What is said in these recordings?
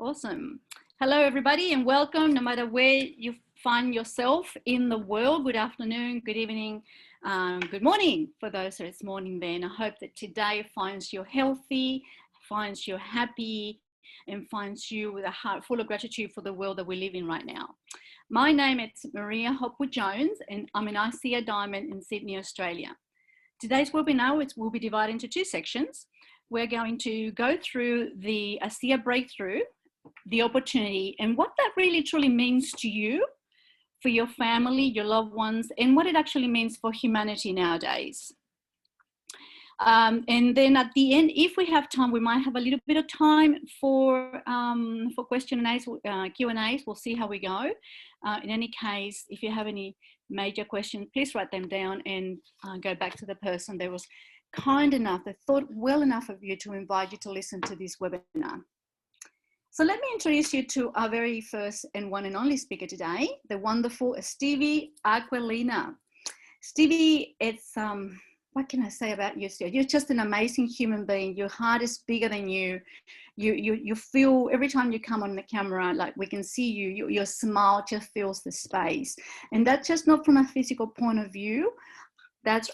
Awesome. Hello, everybody, and welcome. No matter where you find yourself in the world, good afternoon, good evening, good morning for those that it's morning then. I hope that today finds you healthy, finds you happy, and finds you with a heart full of gratitude for the world that we live in right now. My name is Maria Hopwood-Jones, and I'm an ICEA Diamond in Sydney, Australia. Today's webinar will be divided into two sections. We're going to go through the ICEA Breakthrough, the opportunity, and what that really truly means to you, for your family, your loved ones, and what it actually means for humanity nowadays. And then at the end, if we have time, we might have a little bit of time for question and A's, Q&As. We'll see how we go. In any case, if you have any major questions, please write them down and go back to the person that was kind enough, that thought well enough of you to invite you to listen to this webinar. So let me introduce you to our very first and one and only speaker today, the wonderful Stevie Aquilina. Stevie, it's, what can I say about you, Stevie? You're just an amazing human being. Your heart is bigger than you. You feel, every time you come on the camera, like we can see you, your smile just fills the space. And that's just not from a physical point of view.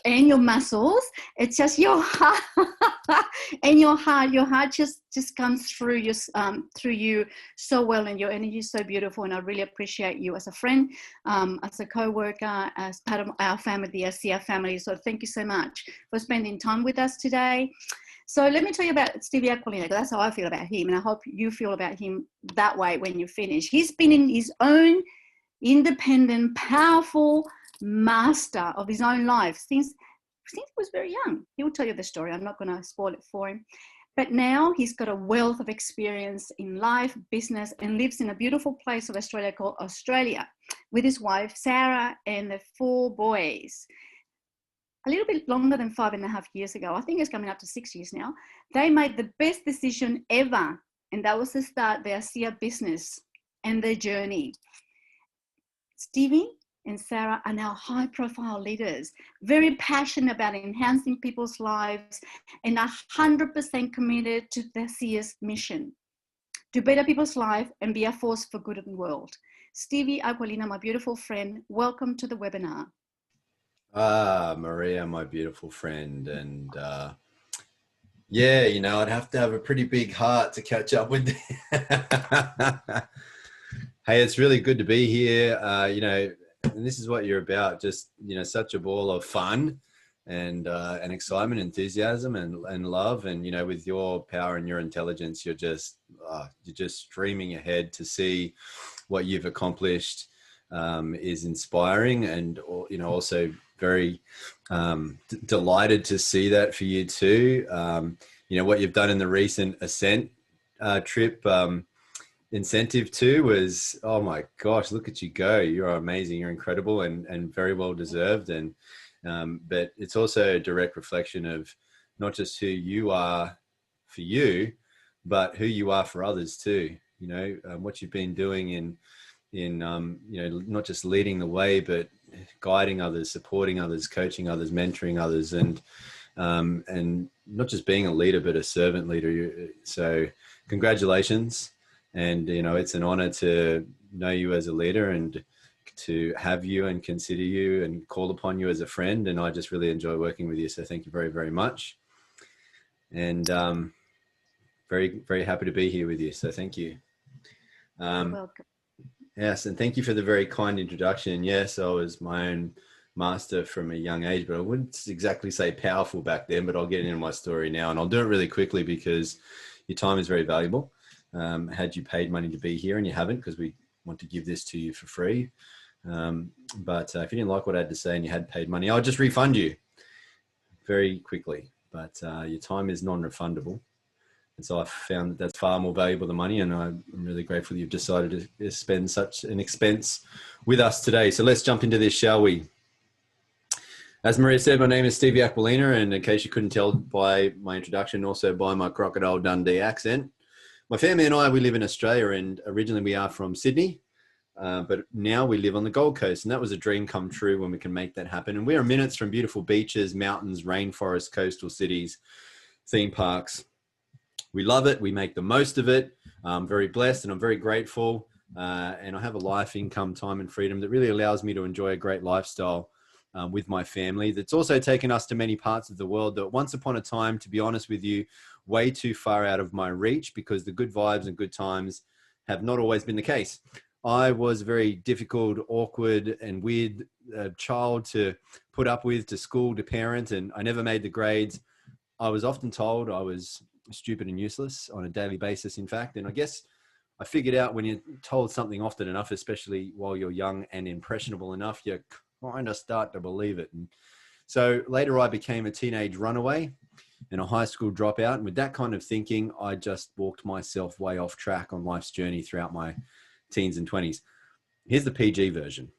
And your muscles, it's just your heart and your heart just comes through you so well, and your energy is so beautiful, and I really appreciate you as a friend, as a co-worker, as part of our family, the ICEA family. So thank you so much for spending time with us today. So let me tell you about Stevie Aquilina. That's how I feel about him, and I hope you feel about him that way when you finish. He's been in his own independent, powerful master of his own life since he was very young. He'll tell you the story. I'm not going to spoil it for him. But now he's got a wealth of experience in life, business, and lives in a beautiful place of Australia called Australia with his wife, Sarah, and the 4 boys. A little bit longer than 5.5 years ago, I think it's coming up to 6 years now, they made the best decision ever, and that was to start their ICEA business and their journey. Stevie and Sarah are now high-profile leaders, very passionate about enhancing people's lives, and 100% committed to the ICEA's mission to better people's life and be a force for good in the world. Stevie Aquilina, my beautiful friend, welcome to the webinar. Maria, my beautiful friend, and yeah, you know, I'd have to have a pretty big heart to catch up with. Hey, it's really good to be here. You know, and this is what you're about, just, you know, such a ball of fun and excitement, enthusiasm and love. And, you know, with your power and your intelligence, you're just streaming ahead. To see what you've accomplished is inspiring, and, you know, also very delighted to see that for you too. You know, what you've done in the recent Ascent trip, incentive too, was, oh my gosh, look at you go. You're amazing. You're incredible, and very well deserved. And but it's also a direct reflection of not just who you are for you, but who you are for others too. You know, what you've been doing in you know, not just leading the way, but guiding others, supporting others, coaching others, mentoring others, and not just being a leader, but a servant leader. So congratulations. And, you know, it's an honor to know you as a leader, and to have you and consider you and call upon you as a friend. And I just really enjoy working with you. So thank you very, very much. And very, very happy to be here with you. So thank you. You're welcome. Yes, and thank you for the very kind introduction. Yes, I was my own master from a young age, but I wouldn't exactly say powerful back then, but I'll get into my story now, and I'll do it really quickly because your time is very valuable. Had you paid money to be here, and you haven't, because we want to give this to you for free. But if you didn't like what I had to say and you had paid money, I'll just refund you very quickly. But your time is non-refundable. And so I found that that's far more valuable than money. And I'm really grateful that you've decided to spend such an expense with us today. So let's jump into this, shall we? As Maria said, my name is Stevie Aquilina. And in case you couldn't tell by my introduction, also by my Crocodile Dundee accent, my family and I, we live in Australia, and originally we are from Sydney, but now we live on the Gold Coast, and that was a dream come true when we can make that happen. And we are minutes from beautiful beaches, mountains, rainforests, coastal cities, theme parks, We love it. We make the most of it. I'm very blessed and I'm very grateful. And I have a life, income, time, and freedom that really allows me to enjoy a great lifestyle with my family. That's also taken us to many parts of the world that once upon a time, to be honest with you, way too far out of my reach, because the good vibes and good times have not always been the case. I was a very difficult, awkward, and weird child to put up with, to school, to parent, and I never made the grades. I was often told I was stupid and useless on a daily basis, in fact. And I guess I figured out when you're told something often enough, especially while you're young and impressionable enough, you kind of start to believe it. And so later I became a teenage runaway and a high school dropout. And with that kind of thinking, I just walked myself way off track on life's journey throughout my teens and 20s. Here's the PG version.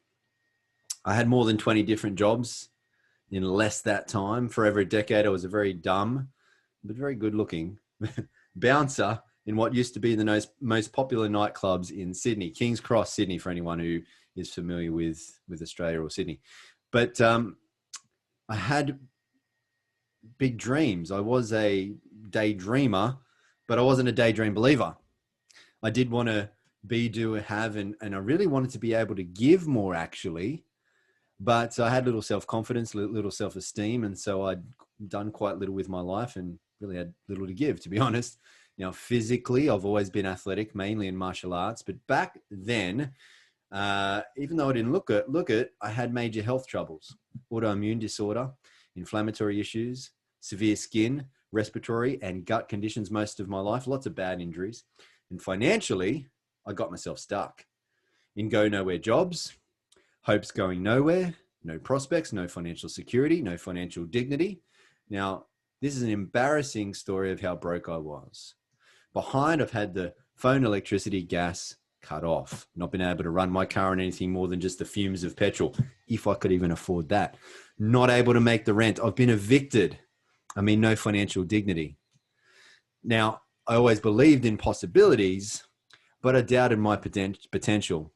I had more than 20 different jobs in less that time. For over a decade, I was a very dumb, but very good looking bouncer in what used to be the most popular nightclubs in Sydney, King's Cross, Sydney, for anyone who is familiar with Australia or Sydney. But I had big dreams. I was a daydreamer, but I wasn't a daydream believer. I did want to be, do, have, and I really wanted to be able to give more, actually. But I had little self-confidence, little self-esteem. And so I'd done quite little with my life and really had little to give, to be honest. Now, physically, I've always been athletic, mainly in martial arts. But back then, even though I didn't look it, I had major health troubles, autoimmune disorder, inflammatory issues, severe skin, respiratory, and gut conditions most of my life, lots of bad injuries. And financially, I got myself stuck in go-nowhere jobs, hopes going nowhere, no prospects, no financial security, no financial dignity. Now, this is an embarrassing story of how broke I was. Behind, I've had the phone, electricity, gas cut off, not been able to run my car on anything more than just the fumes of petrol, if I could even afford that. Not able to make the rent. I've been evicted. I mean, no financial dignity. Now, I always believed in possibilities, but I doubted my potential.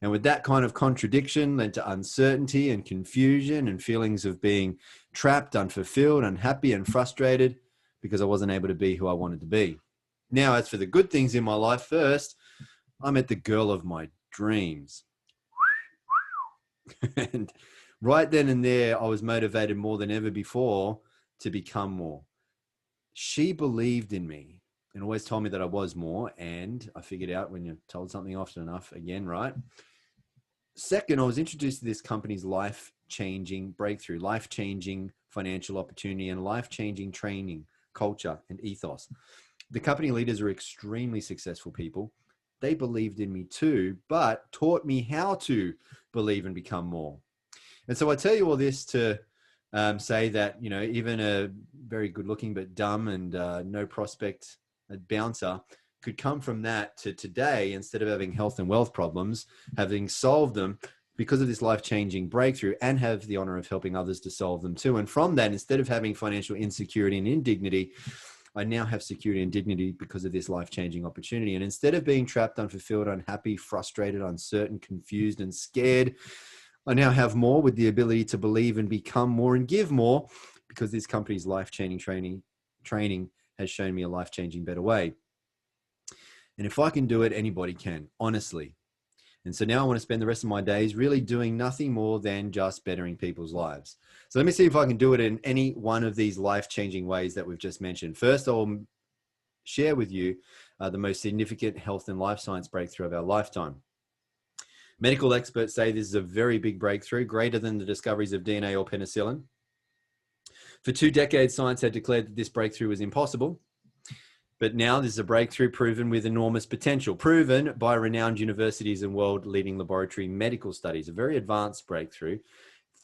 And with that kind of contradiction led to uncertainty and confusion and feelings of being trapped, unfulfilled, unhappy, and frustrated because I wasn't able to be who I wanted to be. Now, as for the good things in my life, first, I met the girl of my dreams. And right then and there, I was motivated more than ever before to become more. She believed in me and always told me that I was more. And I figured out when you're told something often enough, again, right? Second, I was introduced to this company's life-changing breakthrough, life-changing financial opportunity, and life-changing training, culture, and ethos. The company leaders are extremely successful people. They believed in me too, but taught me how to believe and become more. And so I tell you all this to say that, you know, even a very good looking but dumb and no prospect bouncer could come from that to today, instead of having health and wealth problems, having solved them because of this life-changing breakthrough, and have the honor of helping others to solve them too. And from that, instead of having financial insecurity and indignity, I now have security and dignity because of this life-changing opportunity. And instead of being trapped, unfulfilled, unhappy, frustrated, uncertain, confused, and scared, I now have more, with the ability to believe and become more and give more, because this company's life-changing training has shown me a life-changing better way. And if I can do it, anybody can, honestly. And so now I want to spend the rest of my days really doing nothing more than just bettering people's lives. So let me see if I can do it in any one of these life-changing ways that we've just mentioned. First, I'll share with you the most significant health and life science breakthrough of our lifetime. Medical experts say this is a very big breakthrough, greater than the discoveries of DNA or penicillin. For 2 decades, science had declared that this breakthrough was impossible. But now this is a breakthrough proven with enormous potential, proven by renowned universities and world-leading laboratory medical studies. A very advanced breakthrough,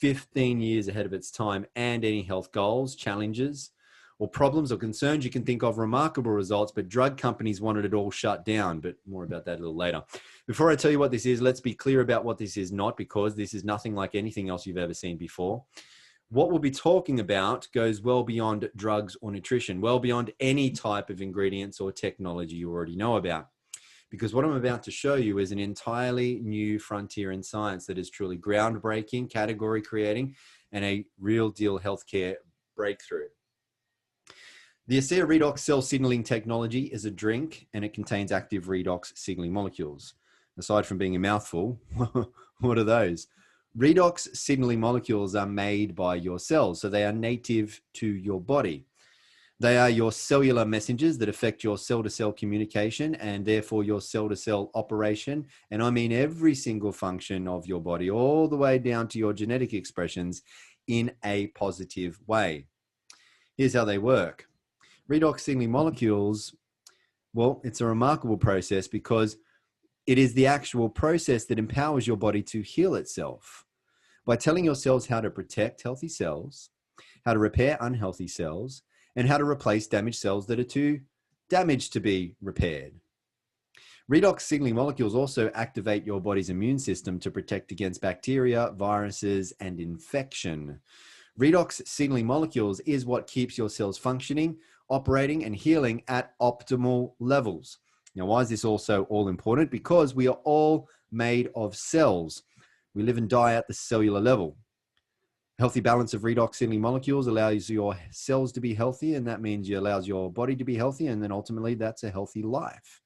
15 years ahead of its time, and any health goals, challenges, or problems or concerns you can think of. Remarkable results, but drug companies wanted it all shut down. But more about that a little later. Before I tell you what this is, let's be clear about what this is not, because this is nothing like anything else you've ever seen before. What we'll be talking about goes well beyond drugs or nutrition, well beyond any type of ingredients or technology you already know about. Because what I'm about to show you is an entirely new frontier in science that is truly groundbreaking, category creating, and a real deal healthcare breakthrough. The ASEA Redox cell signaling technology is a drink and it contains active redox signaling molecules. Aside from being a mouthful, what are those? Redox signaling molecules are made by your cells, so they are native to your body. They are your cellular messengers that affect your cell-to-cell communication and therefore your cell-to-cell operation. And I mean every single function of your body, all the way down to your genetic expressions in a positive way. Here's how they work. Redox signaling molecules, well, it's a remarkable process because it is the actual process that empowers your body to heal itself by telling your cells how to protect healthy cells, how to repair unhealthy cells, and how to replace damaged cells that are too damaged to be repaired. Redox signaling molecules also activate your body's immune system to protect against bacteria, viruses, and infection. Redox signaling molecules is what keeps your cells functioning, operating, and healing at optimal levels. Now, why is this also all important? Because we are all made of cells. We live and die at the cellular level. Healthy balance of redox signaling molecules allows your cells to be healthy, and that means it allows your body to be healthy, and then ultimately that's a healthy life.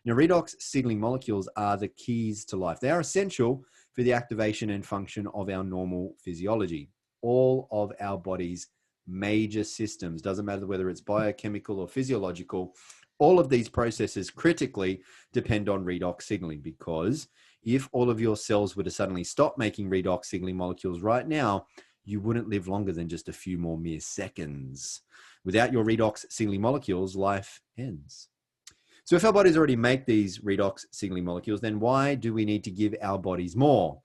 Now, redox signaling molecules are the keys to life. They are essential for the activation and function of our normal physiology. All of our body's major systems, doesn't matter whether it's biochemical or physiological, all of these processes critically depend on redox signaling, because if all of your cells were to suddenly stop making redox signaling molecules right now, you wouldn't live longer than just a few more mere seconds. Without your redox signaling molecules, life ends. So if our bodies already make these redox signaling molecules, then why do we need to give our bodies more?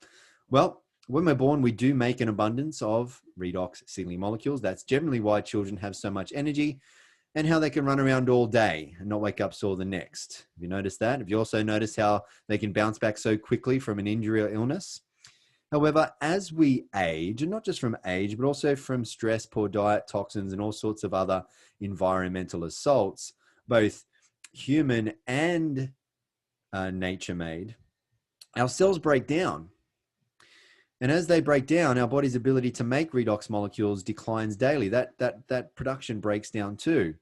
Well, when we're born, we do make an abundance of redox signaling molecules. That's generally why children have so much energy and how they can run around all day and not wake up sore the next. Have you noticed that? Have you also noticed how they can bounce back so quickly from an injury or illness? However, as we age, and not just from age, but also from stress, poor diet, toxins, and all sorts of other environmental assaults, both human and nature-made, our cells break down. And as they break down, our body's ability to make redox molecules declines daily. That production breaks down too.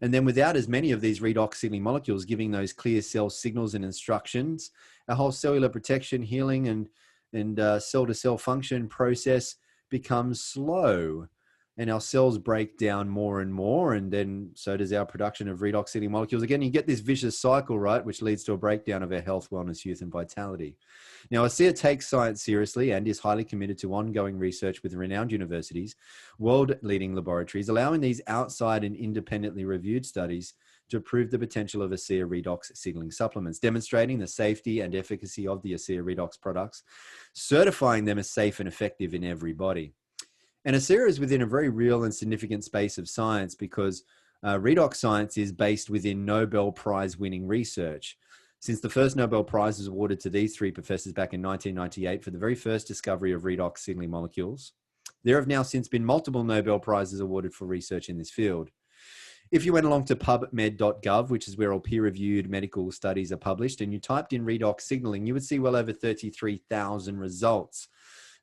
And then without as many of these redox signaling molecules giving those clear cell signals and instructions, our whole cellular protection, healing, and cell-to-cell function process becomes slow. And our cells break down more and more, and then so does our production of redox signaling molecules. Again, you get this vicious cycle, right, which leads to a breakdown of our health, wellness, youth, and vitality. Now, ASEA takes science seriously and is highly committed to ongoing research with renowned universities, world-leading laboratories, allowing these outside and independently reviewed studies to prove the potential of ASEA Redox signaling supplements, demonstrating the safety and efficacy of the ASEA Redox products, certifying them as safe and effective in every body. And ASEA is within a very real and significant space of science because redox science is based within Nobel Prize winning research. Since the first Nobel Prize was awarded to these three professors back in 1998 for the very first discovery of redox signaling molecules, there have now since been multiple Nobel Prizes awarded for research in this field. If you went along to pubmed.gov, which is where all peer-reviewed medical studies are published, and you typed in redox signaling, you would see well over 33,000 results.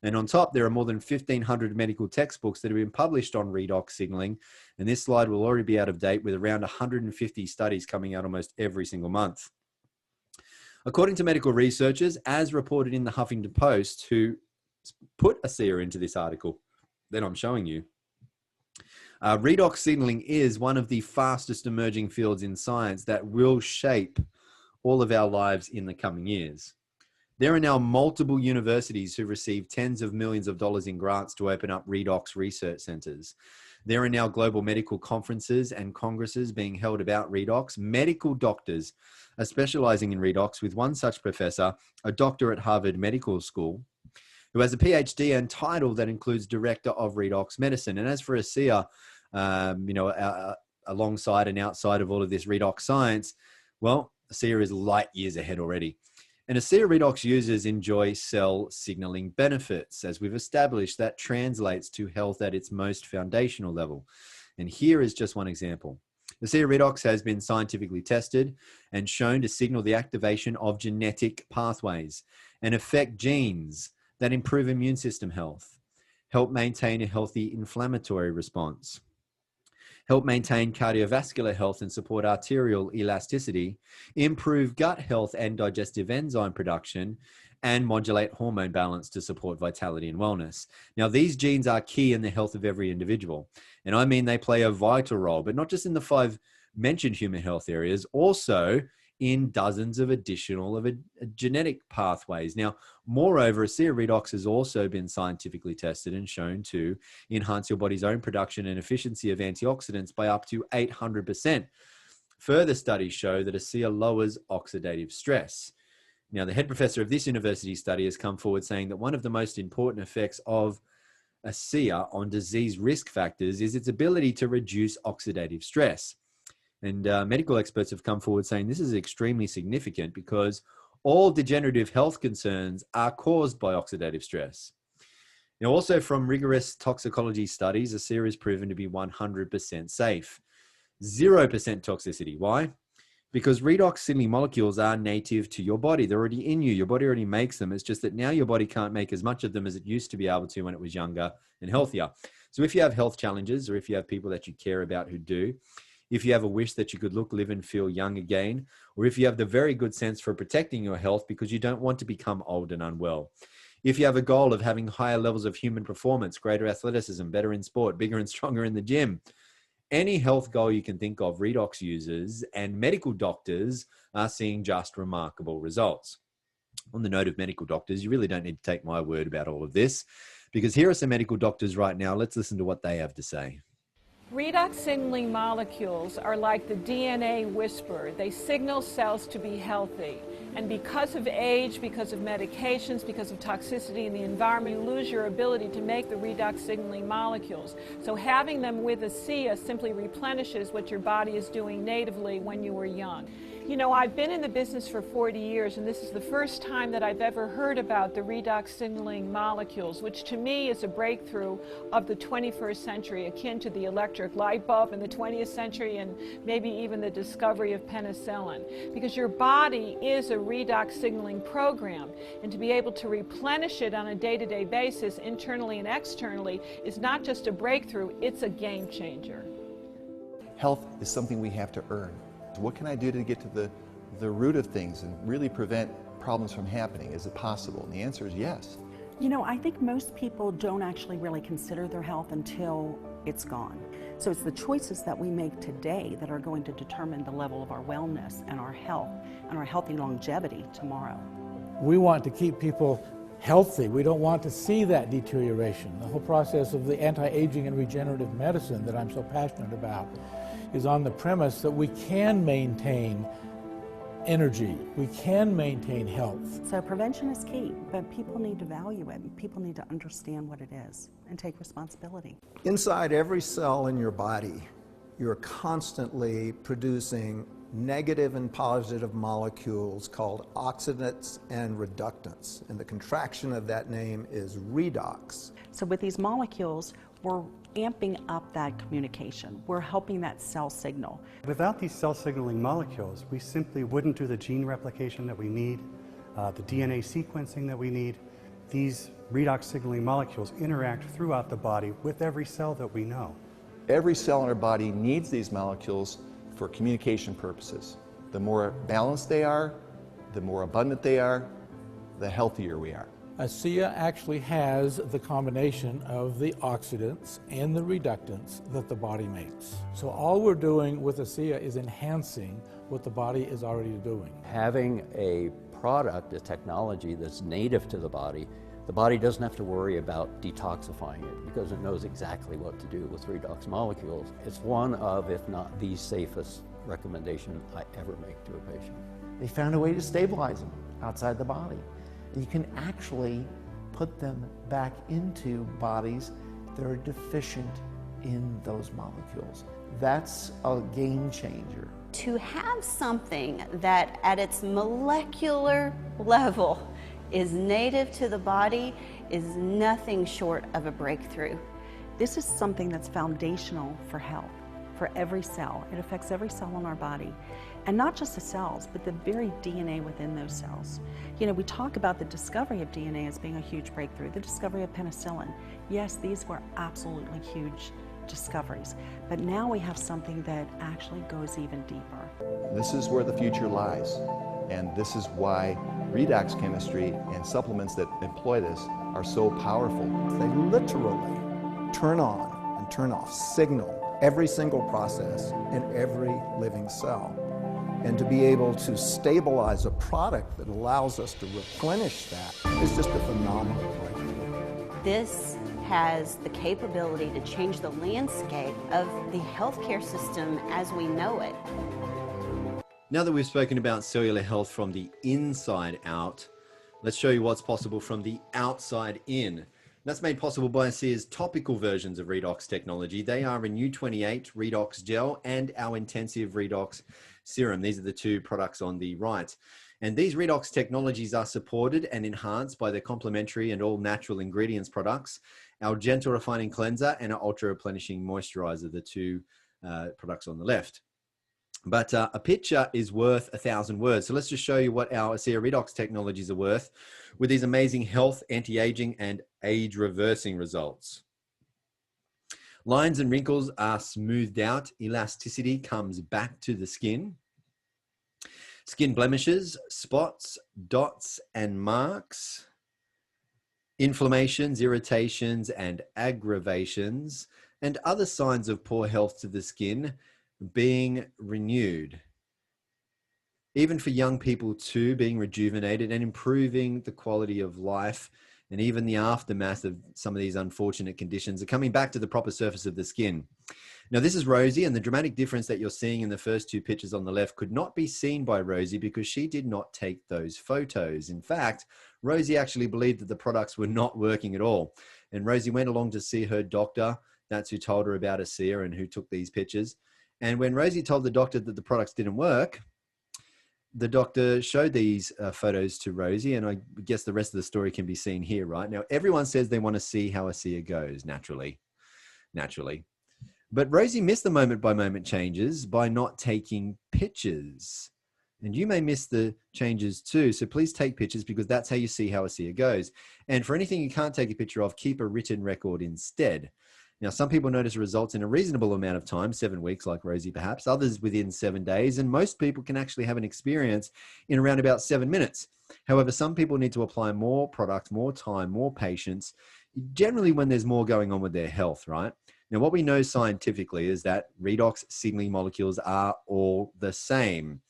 And on top, there are more than 1,500 medical textbooks that have been published on redox signaling. And this slide will already be out of date with around 150 studies coming out almost every single month. According to medical researchers, as reported in the Huffington Post, who put ASEA into this article that I'm showing you, redox signaling is one of the fastest emerging fields in science that will shape all of our lives in the coming years. There are now multiple universities who receive tens of millions of dollars in grants to open up redox research centers. There are now global medical conferences and congresses being held about redox. Medical doctors are specializing in redox, with one such professor, a doctor at Harvard Medical School, who has a PhD and title that includes Director of Redox Medicine. And as for ASEA, alongside and outside of all of this redox science, well, ASEA is light years ahead already. And ASEA Redox users enjoy cell signaling benefits. As we've established, that translates to health at its most foundational level. And here is just one example. ASEA Redox has been scientifically tested and shown to signal the activation of genetic pathways and affect genes that improve immune system health, help maintain a healthy inflammatory response, help maintain cardiovascular health and support arterial elasticity, improve gut health and digestive enzyme production, and modulate hormone balance to support vitality and wellness. Now, these genes are key in the health of every individual. And I mean, they play a vital role, but not just in the 5 mentioned human health areas, also in dozens of additional genetic pathways. Now, moreover, ASEA Redox has also been scientifically tested and shown to enhance your body's own production and efficiency of antioxidants by up to 800%. Further studies show that ASEA lowers oxidative stress. Now, the head professor of this university study has come forward saying that one of the most important effects of ASEA on disease risk factors is its ability to reduce oxidative stress. And medical experts have come forward saying this is extremely significant because all degenerative health concerns are caused by oxidative stress. Now, also from rigorous toxicology studies, ASEA is proven to be 100% safe. 0% toxicity. Why? Because redox signaling molecules are native to your body. They're already in you. Your body already makes them. It's just that now your body can't make as much of them as it used to be able to when it was younger and healthier. So if you have health challenges, or if you have people that you care about who do, if you have a wish that you could look, live, and feel young again, or if you have the very good sense for protecting your health because you don't want to become old and unwell, if you have a goal of having higher levels of human performance, greater athleticism, better in sport, bigger and stronger in the gym, any health goal you can think of, redox users and medical doctors are seeing just remarkable results. On the note of medical doctors, you really don't need to take my word about all of this, because here are some medical doctors right now. Let's listen to what they have to say. Redox signaling molecules are like the DNA whisperer. They signal cells to be healthy. And because of age, because of medications, because of toxicity in the environment, you lose your ability to make the redox signaling molecules. So having them with ASEA simply replenishes what your body is doing natively when you were young. You know, I've been in the business for 40 years, and this is the first time that I've ever heard about the redox signaling molecules, which to me is a breakthrough of the 21st century, akin to the electric light bulb in the 20th century and maybe even the discovery of penicillin. Because your body is a redox signaling program, and to be able to replenish it on a day-to-day basis, internally and externally, is not just a breakthrough, it's a game changer. Health is something we have to earn. What can I do to get to the root of things and really prevent problems from happening? Is it possible? And the answer is yes. You know, I think most people don't actually really consider their health until it's gone. So it's the choices that we make today that are going to determine the level of our wellness and our health and our healthy longevity tomorrow. We want to keep people healthy. We don't want to see that deterioration. The whole process of the anti-aging and regenerative medicine that I'm so passionate about is on the premise that we can maintain energy, we can maintain health. So prevention is key, but people need to value it. People need to understand what it is and take responsibility. Inside every cell in your body, you're constantly producing negative and positive molecules called oxidants and reductants. And the contraction of that name is redox. So with these molecules, we're amping up that communication. We're helping that cell signal. Without these cell signaling molecules, we simply wouldn't do the gene replication that we need, the DNA sequencing that we need. These redox signaling molecules interact throughout the body with every cell that we know. Every cell in our body needs these molecules for communication purposes. The more balanced they are, the more abundant they are, the healthier we are. ASEA actually has the combination of the oxidants and the reductants that the body makes. So all we're doing with ASEA is enhancing what the body is already doing. Having a product, a technology that's native to the body doesn't have to worry about detoxifying it because it knows exactly what to do with redox molecules. It's one of, if not the safest recommendation I ever make to a patient. They found a way to stabilize them outside the body. You can actually put them back into bodies that are deficient in those molecules. That's a game changer. To have something that at its molecular level is native to the body is nothing short of a breakthrough. This is something that's foundational for health, for every cell. It affects every cell in our body. And not just the cells, but the very DNA within those cells. You know, we talk about the discovery of DNA as being a huge breakthrough, the discovery of penicillin. Yes, these were absolutely huge discoveries. But now we have something that actually goes even deeper. This is where the future lies. And this is why redox chemistry and supplements that employ this are so powerful. They literally turn on and turn off, signal every single process in every living cell. And to be able to stabilize a product that allows us to replenish that is just a phenomenal breakthrough. This has the capability to change the landscape of the healthcare system as we know it. Now that we've spoken about cellular health from the inside out, let's show you what's possible from the outside in. That's made possible by ASEA's topical versions of Redox technology. They are Renew 28 Redox Gel and our Intensive Redox Serum. These are the two products on the right. And these Redox technologies are supported and enhanced by the complementary and all natural ingredients products, our Gentle Refining Cleanser and our Ultra Replenishing Moisturizer, the two products on the left. But a picture is worth 1,000 words. So let's just show you what our ASEA Redox technologies are worth with these amazing health, anti-aging, and age-reversing results. Lines and wrinkles are smoothed out. Elasticity comes back to the skin. Skin blemishes, spots, dots, and marks. Inflammations, irritations, and aggravations, and other signs of poor health to the skin being renewed. Even for young people too, being rejuvenated and improving the quality of life, and even the aftermath of some of these unfortunate conditions are coming back to the proper surface of the skin. Now this is Rosie, and the dramatic difference that you're seeing in the first two pictures on the left could not be seen by Rosie because she did not take those photos. In fact, Rosie actually believed that the products were not working at all. And Rosie went along to see her doctor. That's who told her about ASEA and who took these pictures. And when Rosie told the doctor that the products didn't work, the doctor showed these photos to Rosie, and I guess the rest of the story can be seen here, right? Now, everyone says they want to see how ASEA goes, naturally. But Rosie missed the moment-by-moment changes by not taking pictures. And you may miss the changes too, so please take pictures because that's how you see how ASEA goes. And for anything you can't take a picture of, keep a written record instead. Now, some people notice results in a reasonable amount of time, 7 weeks like Rosie perhaps, others within 7 days, and most people can actually have an experience in around about 7 minutes. However, some people need to apply more product, more time, more patience, generally when there's more going on with their health, right? Now, what we know scientifically is that redox signaling molecules are all the same.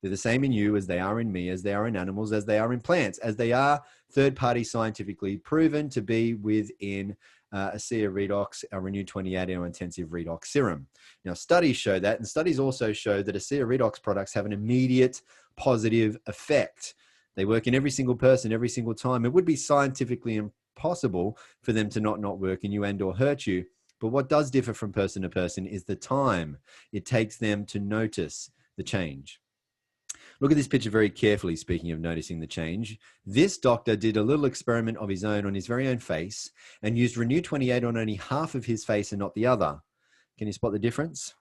They're the same in you as they are in me, as they are in animals, as they are in plants, as they are third-party scientifically proven to be within ASEA Redox, our Renew 28, our Intensive Redox Serum. Now, studies show that, and studies also show that ASEA Redox products have an immediate positive effect. They work in every single person, every single time. It would be scientifically impossible for them to not work in you and or hurt you. But what does differ from person to person is the time it takes them to notice the change. Look at this picture very carefully, speaking of noticing the change. This doctor did a little experiment of his own on his very own face and used Renew 28 on only half of his face and not the other. Can you spot the difference?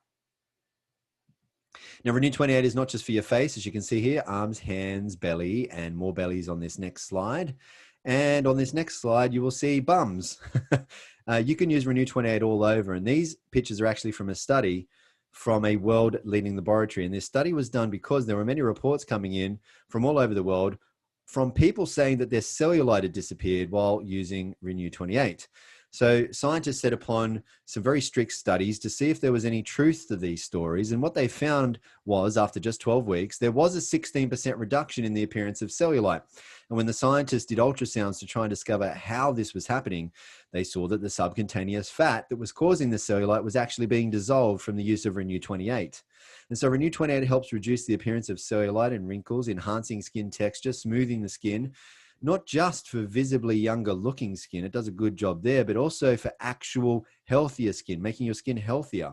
Now, Renew 28 is not just for your face, as you can see here, arms, hands, belly, and more bellies on this next slide. And on this next slide, you will see bums. You can use Renew 28 all over, and these pictures are actually from a study from a world-leading laboratory. And this study was done because there were many reports coming in from all over the world from people saying that their cellulite had disappeared while using Renew 28. So scientists set upon some very strict studies to see if there was any truth to these stories. And what they found was, after just 12 weeks, there was a 16% reduction in the appearance of cellulite. And when the scientists did ultrasounds to try and discover how this was happening, they saw that the subcutaneous fat that was causing the cellulite was actually being dissolved from the use of Renew 28. And so Renew 28 helps reduce the appearance of cellulite and wrinkles, enhancing skin texture, smoothing the skin, not just for visibly younger looking skin, it does a good job there, but also for actual healthier skin, making your skin healthier.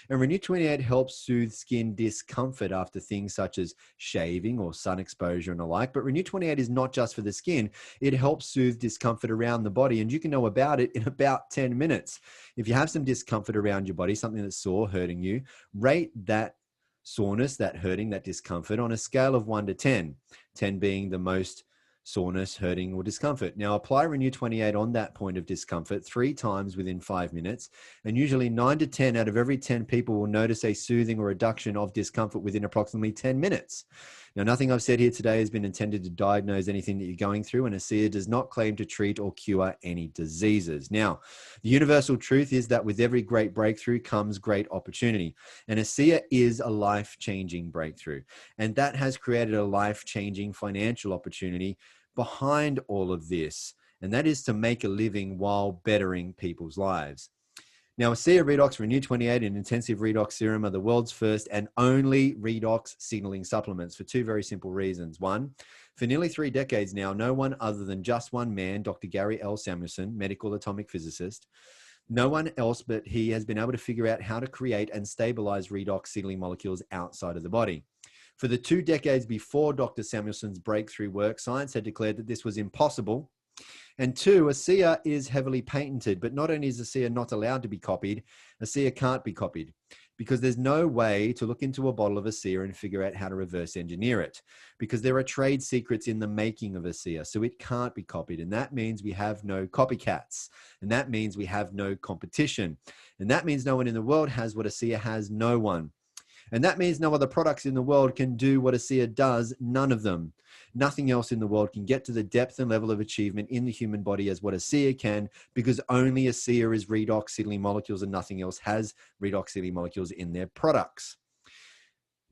And Renew 28 helps soothe skin discomfort after things such as shaving or sun exposure and the like. But Renew 28 is not just for the skin. It helps soothe discomfort around the body, and you can know about it in about 10 minutes. If you have some discomfort around your body, something that's sore, hurting you, rate that soreness, that hurting, that discomfort on a scale of 1 to 10, 10 being the most soreness, hurting, or discomfort. Now, apply Renew 28 on that point of discomfort 3 times within 5 minutes, and usually 9 to 10 out of every 10 people will notice a soothing or reduction of discomfort within approximately 10 minutes. Now, nothing I've said here today has been intended to diagnose anything that you're going through, and ASEA does not claim to treat or cure any diseases. Now, the universal truth is that with every great breakthrough comes great opportunity, and ASEA is a life-changing breakthrough, and that has created a life-changing financial opportunity behind all of this, and that is to make a living while bettering people's lives. Now, ASEA Redox Renew 28 and Intensive Redox Serum are the world's first and only redox signaling supplements for 2 very simple reasons. One, for nearly 3 decades now, no one other than just one man, Dr. Gary L. Samuelson, medical atomic physicist, no one else but he has been able to figure out how to create and stabilize redox signaling molecules outside of the body. For the 2 decades before Dr. Samuelson's breakthrough work, science had declared that this was impossible. And 2, ASEA is heavily patented, but not only is ASEA not allowed to be copied, ASEA can't be copied because there's no way to look into a bottle of ASEA and figure out how to reverse engineer it, because there are trade secrets in the making of ASEA, so it can't be copied. And that means we have no copycats, and that means we have no competition, and that means no one in the world has what ASEA has, no one. And that means no other products in the world can do what ASEA does, none of them. Nothing else in the world can get to the depth and level of achievement in the human body as what ASEA can, because only ASEA is redox signaling molecules and nothing else has redox signaling molecules in their products.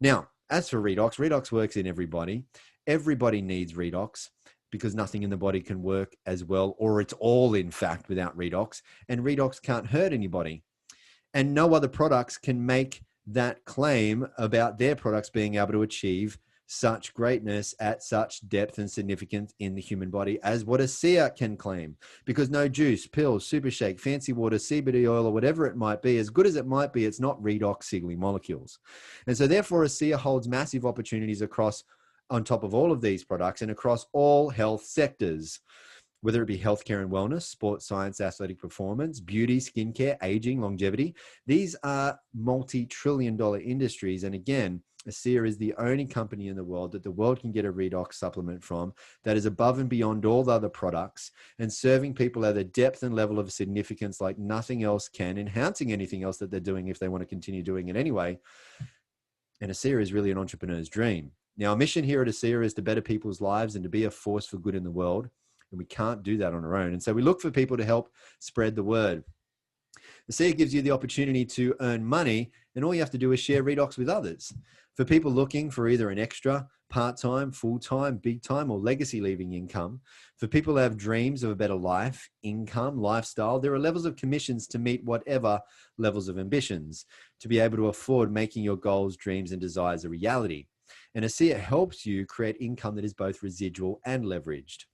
Now, as for redox, redox works in everybody. Everybody needs redox because nothing in the body can work as well, or it's all in fact without redox, and redox can't hurt anybody. And no other products can make that claim about their products being able to achieve such greatness at such depth and significance in the human body as what ASEA can claim, because no juice, pills, super shake, fancy water, CBD oil, or whatever it might be, as good as it might be, it's not redox signaling molecules. And so therefore ASEA holds massive opportunities across, on top of all of these products, and across all health sectors, whether it be healthcare and wellness, sports science, athletic performance, beauty, skincare, aging, longevity. These are multi-trillion-dollar industries. And again, ASEA is the only company in the world that the world can get a redox supplement from that is above and beyond all the other products and serving people at a depth and level of significance like nothing else can, enhancing anything else that they're doing if they want to continue doing it anyway. And ASEA is really an entrepreneur's dream. Now, our mission here at ASEA is to better people's lives and to be a force for good in the world. And we can't do that on our own. And so we look for people to help spread the word. ASEA gives you the opportunity to earn money, and all you have to do is share redox with others. For people looking for either an extra, part-time, full-time, big-time, or legacy-leaving income, for people who have dreams of a better life, income, lifestyle, there are levels of commissions to meet whatever levels of ambitions, to be able to afford making your goals, dreams, and desires a reality. And ASEA helps you create income that is both residual and leveraged.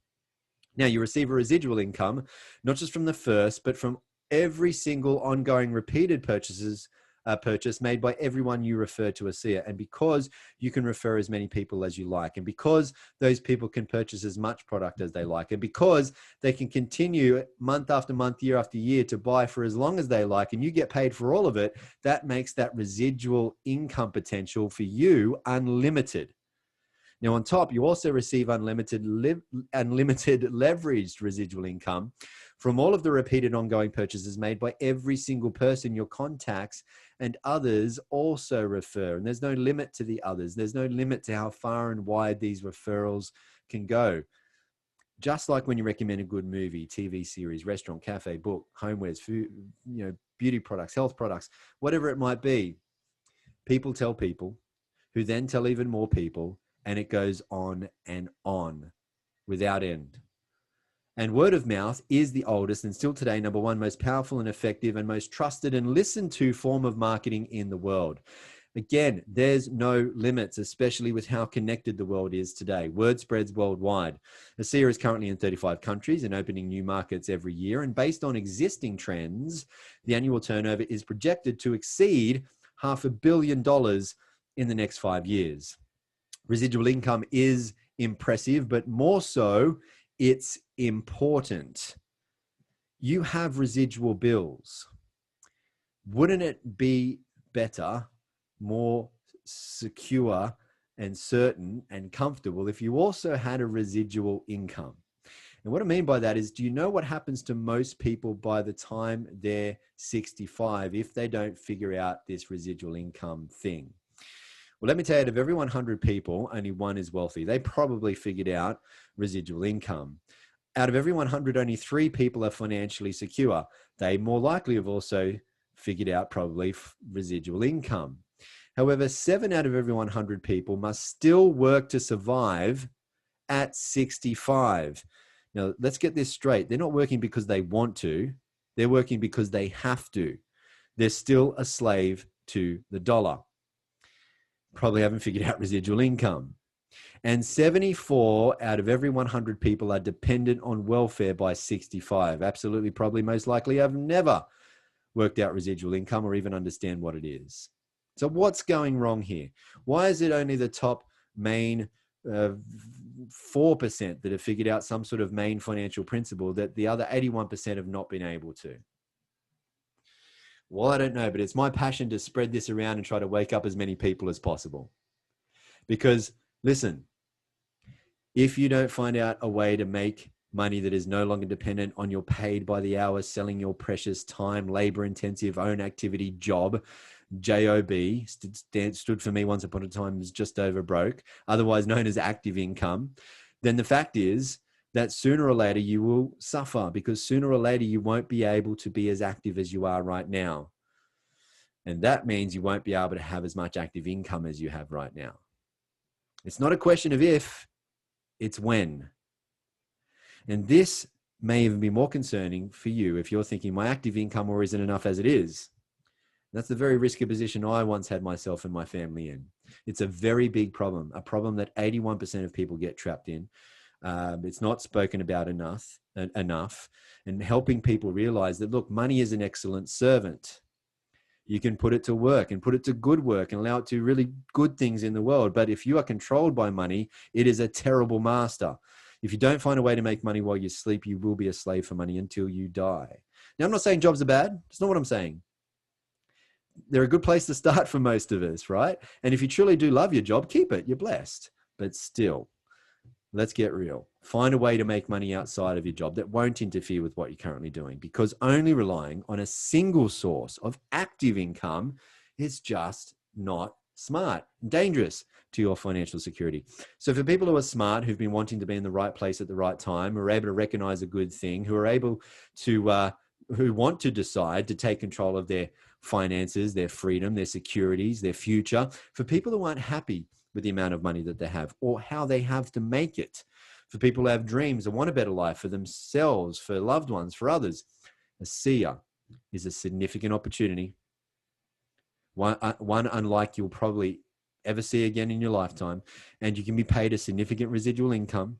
Now, you receive a residual income, not just from the first, but from every single ongoing repeated purchase made by everyone you refer to ASEA. And because you can refer as many people as you like, and because those people can purchase as much product as they like, and because they can continue month after month, year after year to buy for as long as they like, and you get paid for all of it, that makes that residual income potential for you unlimited. Now, on top, you also receive unlimited leveraged residual income from all of the repeated ongoing purchases made by every single person your contacts and others also refer. And there's no limit to the others. There's no limit to how far and wide these referrals can go. Just like when you recommend a good movie, TV series, restaurant, cafe, book, homewares, food, beauty products, health products, whatever it might be, people tell people who then tell even more people, and it goes on and on without end. And word of mouth is the oldest and still today #1 most powerful and effective and most trusted and listened to form of marketing in the world. Again, there's no limits, especially with how connected the world is today. Word spreads worldwide. ASEA is currently in 35 countries and opening new markets every year. And based on existing trends, the annual turnover is projected to exceed $500 million in the next 5 years. Residual income is impressive, but more so, it's important. You have residual bills. Wouldn't it be better, more secure, and certain and comfortable if you also had a residual income. And what I mean by that is, do you know what happens to most people by the time they're 65 if they don't figure out this residual income thing? Well, let me tell you, out of every 100 people, only one is wealthy. They probably figured out residual income. Out of every 100, only 3 people are financially secure. They more likely have also figured out probably residual income. However, 7 out of every 100 people must still work to survive at 65. Now, let's get this straight. They're not working because they want to. They're working because they have to. They're still a slave to the dollar. Probably haven't figured out residual income. And 74 out of every 100 people are dependent on welfare by 65. Absolutely, probably, most likely have never worked out residual income or even understand what it is. So what's going wrong here? Why is it only the top main 4% that have figured out some sort of main financial principle that the other 81% have not been able to? Well, I don't know, but it's my passion to spread this around and try to wake up as many people as possible. Because listen, if you don't find out a way to make money that is no longer dependent on your paid by the hour, selling your precious time, labor intensive, own activity job, JOB, stood for me once upon a time as just over broke, otherwise known as active income, then the fact is that sooner or later you will suffer, because sooner or later you won't be able to be as active as you are right now. And that means you won't be able to have as much active income as you have right now. It's not a question of if, it's when. And this may even be more concerning for you if you're thinking my active income or isn't enough as it is. That's the very risky position I once had myself and my family in. It's a very big problem, a problem that 81% of people get trapped in. It's not spoken about enough, and helping people realize that, look, money is an excellent servant. You can put it to work and put it to good work and allow it to really good things in the world. But if you are controlled by money, it is a terrible master. If you don't find a way to make money while you sleep, you will be a slave for money until you die. Now, I'm not saying jobs are bad. That's not what I'm saying. They're a good place to start for most of us, right? And if you truly do love your job, keep it. You're blessed. But still, let's get real. Find a way to make money outside of your job that won't interfere with what you're currently doing, because only relying on a single source of active income is just not smart, dangerous to your financial security. So for people who are smart, who've been wanting to be in the right place at the right time, who are able to recognize a good thing, who are able to, who want to decide to take control of their finances, their freedom, their securities, their future, for people who aren't happy with the amount of money that they have or how they have to make it, for people who have dreams and want a better life for themselves, for loved ones, for others, a seer is a significant opportunity, one unlike you'll probably ever see again in your lifetime, and you can be paid a significant residual income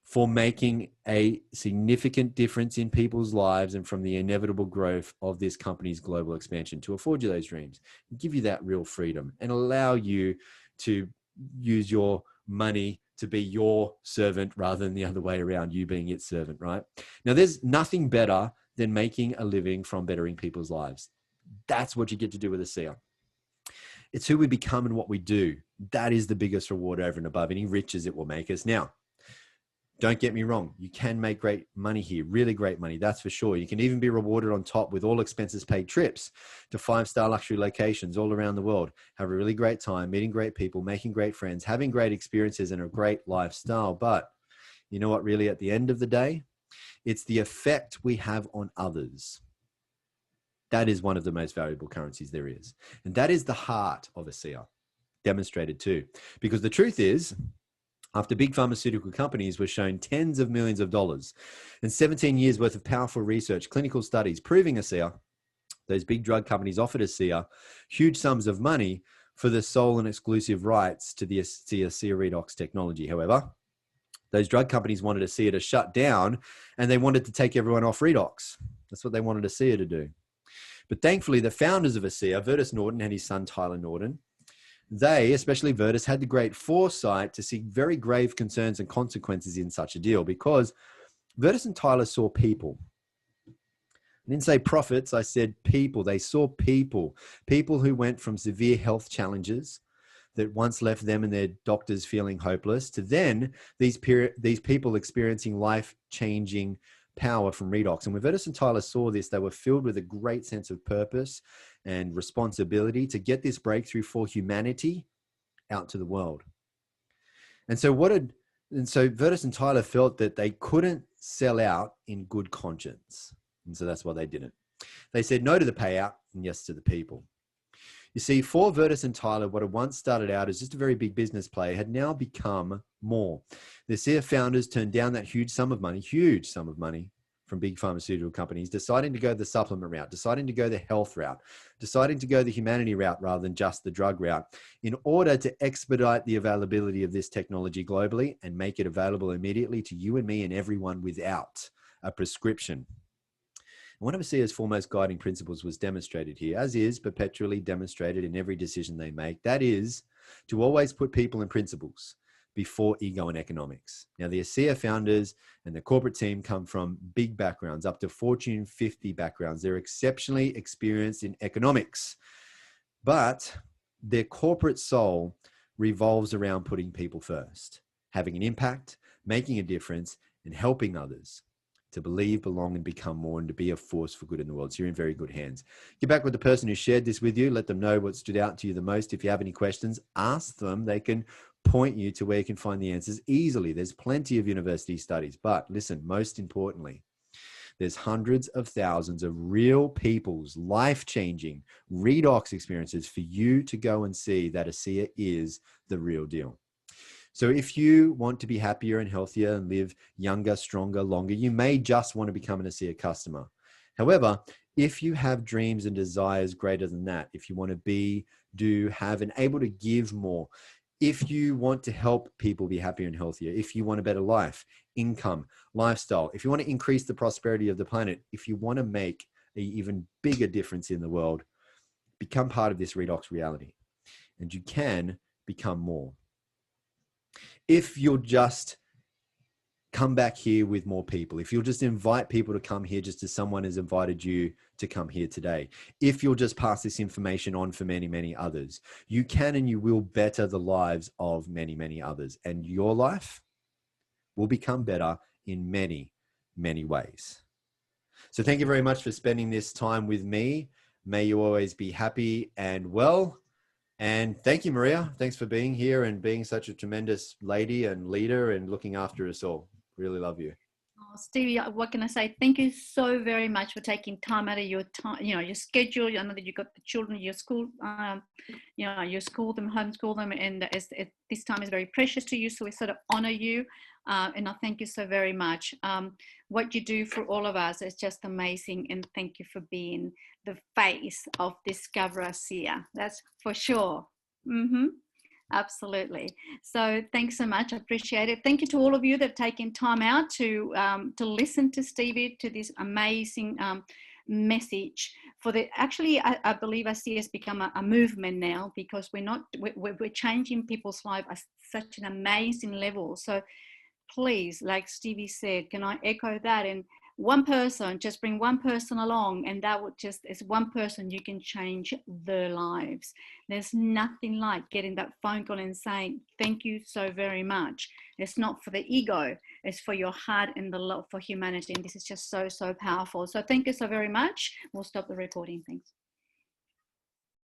for making a significant difference in people's lives and from the inevitable growth of this company's global expansion to afford you those dreams, give you that real freedom and allow you to use your money to be your servant rather than the other way around, you being its servant, right? Now, there's nothing better than making a living from bettering people's lives. That's what you get to do with a seer. It's who we become and what we do. That is the biggest reward over and above any riches it will make us. Now, don't get me wrong. You can make great money here, really great money. That's for sure. You can even be rewarded on top with all expenses paid trips to 5-star luxury locations all around the world. Have a really great time, meeting great people, making great friends, having great experiences and a great lifestyle. But you know what, really, at the end of the day, it's the effect we have on others. That is one of the most valuable currencies there is. And that is the heart of a seer, demonstrated too. Because the truth is, after big pharmaceutical companies were shown tens of millions of dollars and 17 years worth of powerful research, clinical studies proving a seer, those big drug companies offered a seer huge sums of money for the sole and exclusive rights to the seer Redox technology. However, those drug companies wanted a seer to shut down and they wanted to take everyone off Redox. That's what they wanted a seer to do. But thankfully, the founders of a seer, Virtus Norton and his son Tyler Norton, they, especially Virtus, had the great foresight to see very grave concerns and consequences in such a deal, because Virtus and Tyler saw people. I didn't say profits, I said people. They saw people who went from severe health challenges, that once left them and their doctors feeling hopeless, to then these people experiencing life-changing power from redox. And when Redox and Tyler saw this, they were filled with a great sense of purpose and responsibility to get this breakthrough for humanity out to the world. And so Redox and Tyler felt that they couldn't sell out in good conscience. And so that's why they didn't. They said no to the payout and yes to the people. You see, for Redox and Tyler, what had once started out as just a very big business play had now become more. The CF founders turned down that huge sum of money from big pharmaceutical companies, deciding to go the supplement route, deciding to go the health route, deciding to go the humanity route rather than just the drug route, in order to expedite the availability of this technology globally and make it available immediately to you and me and everyone without a prescription. One of ASEA's foremost guiding principles was demonstrated here, as is perpetually demonstrated in every decision they make. That is to always put people and principles before ego and economics. Now, the ASEA founders and the corporate team come from big backgrounds, up to Fortune 50 backgrounds. They're exceptionally experienced in economics, but their corporate soul revolves around putting people first, having an impact, making a difference, and helping others to believe, belong, and become more, and to be a force for good in the world. So you're in very good hands. Get back with the person who shared this with you. Let them know what stood out to you the most. If you have any questions, ask them. They can point you to where you can find the answers easily. There's plenty of university studies. But listen, most importantly, there's hundreds of thousands of real people's life-changing redox experiences for you to go and see that ASEA is the real deal. So if you want to be happier and healthier and live younger, stronger, longer, you may just want to become an ASEA customer. However, if you have dreams and desires greater than that, if you want to be, do, have, and able to give more, if you want to help people be happier and healthier, if you want a better life, income, lifestyle, if you want to increase the prosperity of the planet, if you want to make an even bigger difference in the world, become part of this redox reality, and you can become more. If you'll just come back here with more people, if you'll just invite people to come here just as someone has invited you to come here today, if you'll just pass this information on for many, many others, you can and you will better the lives of many, many others. And your life will become better in many, many ways. So thank you very much for spending this time with me. May you always be happy and well. And thank you, Maria. Thanks for being here and being such a tremendous lady and leader and looking after us all. Really love you. Oh, Stevie, what can I say? Thank you so very much for taking time out of your time, your schedule. I know that you've got the children, your school, you school them, homeschool them, and this time is very precious to you. So we sort of honor you, and I thank you so very much. What you do for all of us is just amazing, and thank you for being the face of Discover ASEA. That's for sure. Absolutely. So thanks so much. I appreciate it. Thank you to all of you that have taken time out to listen to Stevie, to this amazing message. I believe ASEA has become a movement now, because we're changing people's lives at such an amazing level. So please, like Stevie said, can I echo that? And one person, just bring one person along, and that would just, as one person, you can change their lives. There's nothing like getting that phone call and saying, thank you so very much. It's not for the ego, it's for your heart and the love for humanity. And this is just so, so powerful. So thank you so very much. We'll stop the recording. Thanks.